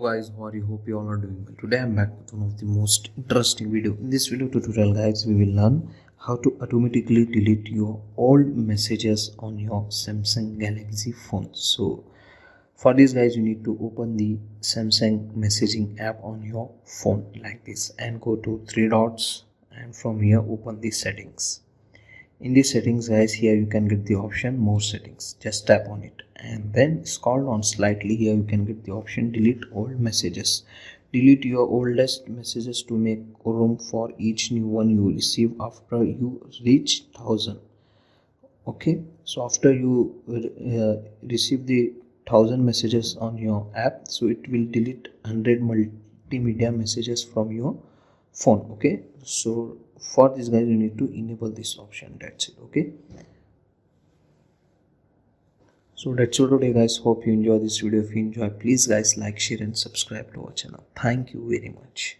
guys, how are you? Hope you all are doing well. Today I'm back with one of the most interesting video. In this video tutorial guys, we will learn how to automatically delete your old messages on your Samsung Galaxy phone. So for this guys, you need to open the Samsung messaging app on your phone like this and go to three dots, and from here open the settings. In the settings guys, here you can get the option more settings. Just tap on it and then scroll down slightly. Here you can get the option delete old messages. Delete your oldest messages to make room for each new one you receive after you reach 1000. Okay, so after you receive the 1000 messages on your app, so it will delete 100 multimedia messages from your phone. Okay, so for this guys, you need to enable this option. That's it. Okay, so that's all today guys. Hope you enjoy this video. If you enjoy, please guys like, share and subscribe to our channel. Thank you very much.